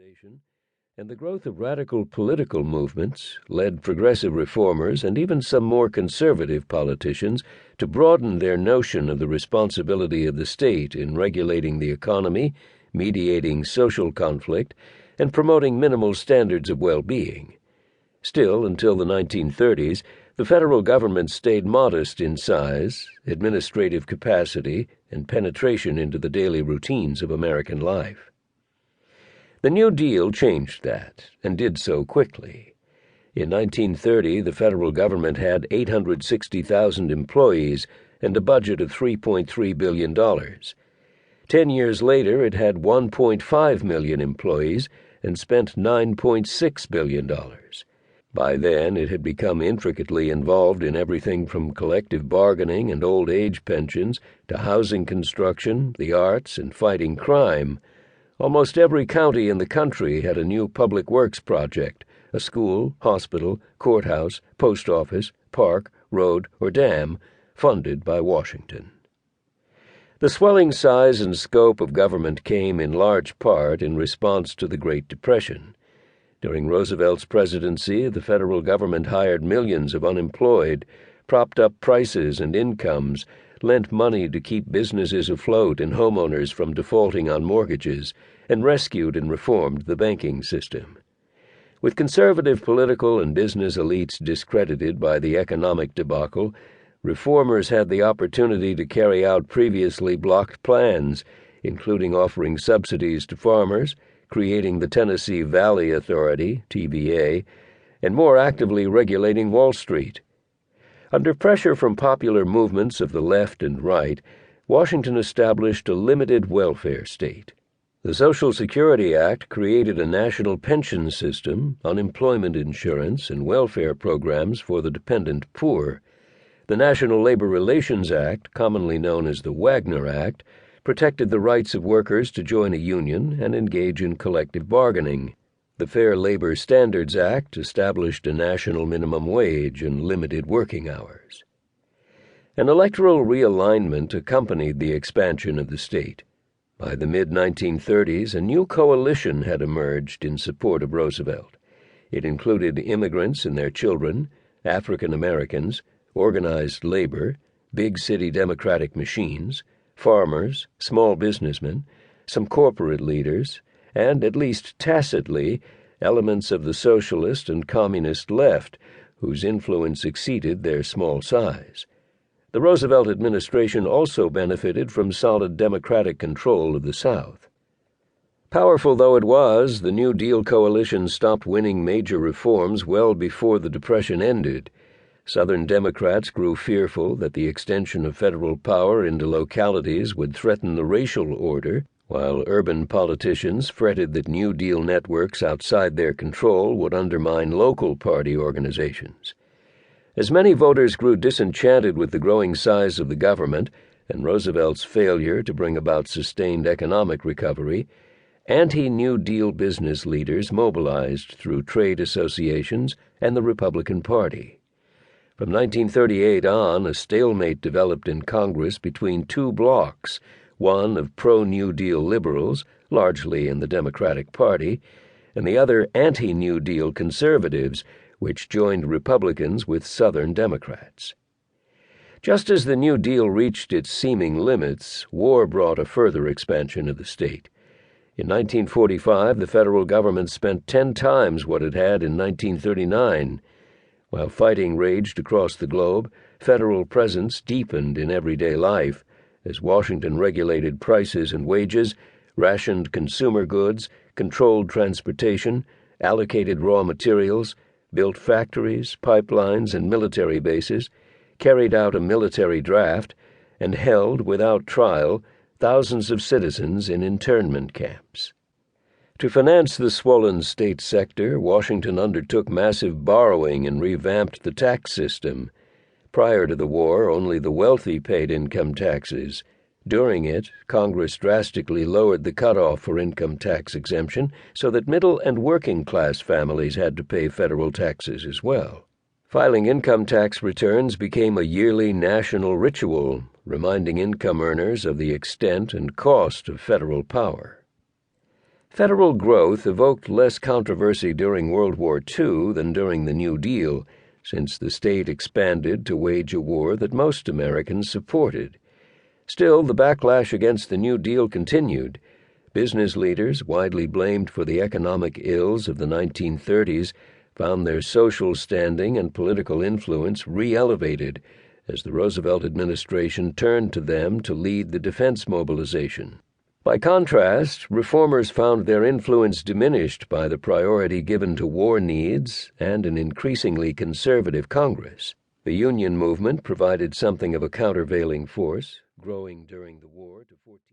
globalization and the growth of radical political movements led progressive reformers and even some more conservative politicians to broaden their notion of the responsibility of the state in regulating the economy, mediating social conflict, and promoting minimal standards of well-being. Still, until the 1930s, the federal government stayed modest in size, administrative capacity, and penetration into the daily routines of American life. The New Deal changed that, and did so quickly. In 1930, the federal government had 860,000 employees and a budget of $3.3 billion. 10 years later, it had 1.5 million employees and spent $9.6 billion. By then, it had become intricately involved in everything from collective bargaining and old age pensions to housing construction, the arts, and fighting crime. Almost every county in the country had a new public works project, a school, hospital, courthouse, post office, park, road, or dam, funded by Washington. The swelling size and scope of government came in large part in response to the Great Depression. During Roosevelt's presidency, the federal government hired millions of unemployed, propped up prices and incomes, lent money to keep businesses afloat and homeowners from defaulting on mortgages, and rescued and reformed the banking system. With conservative political and business elites discredited by the economic debacle, reformers had the opportunity to carry out previously blocked plans, including offering subsidies to farmers, creating the Tennessee Valley Authority, TVA, and more actively regulating Wall Street. Under pressure from popular movements of the left and right, Washington established a limited welfare state. The Social Security Act created a national pension system, unemployment insurance, and welfare programs for the dependent poor. The National Labor Relations Act, commonly known as the Wagner Act, protected the rights of workers to join a union and engage in collective bargaining. The Fair Labor Standards Act established a national minimum wage and limited working hours. An electoral realignment accompanied the expansion of the state. By the mid-1930s, a new coalition had emerged in support of Roosevelt. It included immigrants and their children, African Americans, organized labor, big city democratic machines, farmers, small businessmen, some corporate leaders, and, at least tacitly, elements of the socialist and communist left, whose influence exceeded their small size. The Roosevelt administration also benefited from solid Democratic control of the South. Powerful though it was, the New Deal coalition stopped winning major reforms well before the Depression ended. Southern Democrats grew fearful that the extension of federal power into localities would threaten the racial order, while urban politicians fretted that New Deal networks outside their control would undermine local party organizations. As many voters grew disenchanted with the growing size of the government and Roosevelt's failure to bring about sustained economic recovery, anti-New Deal business leaders mobilized through trade associations and the Republican Party. From 1938 on, a stalemate developed in Congress between two blocs, one of pro-New Deal liberals, largely in the Democratic Party, and the other anti-New Deal conservatives, which joined Republicans with Southern Democrats. Just as the New Deal reached its seeming limits, war brought a further expansion of the state. In 1945, the federal government spent 10 times what it had in 1939. While fighting raged across the globe, federal presence deepened in everyday life, as Washington regulated prices and wages, rationed consumer goods, controlled transportation, allocated raw materials, built factories, pipelines, and military bases, carried out a military draft, and held, without trial, thousands of citizens in internment camps. To finance the swollen state sector, Washington undertook massive borrowing and revamped the tax system. Prior to the war, only the wealthy paid income taxes. During it, Congress drastically lowered the cutoff for income tax exemption so that middle and working-class families had to pay federal taxes as well. Filing income tax returns became a yearly national ritual, reminding income earners of the extent and cost of federal power. Federal growth evoked less controversy during World War II than during the New Deal, since the state expanded to wage a war that most Americans supported. Still, the backlash against the New Deal continued. Business leaders, widely blamed for the economic ills of the 1930s, found their social standing and political influence re-elevated as the Roosevelt administration turned to them to lead the defense mobilization. By contrast, reformers found their influence diminished by the priority given to war needs and an increasingly conservative Congress. The Union movement provided something of a countervailing force, growing during the war to 14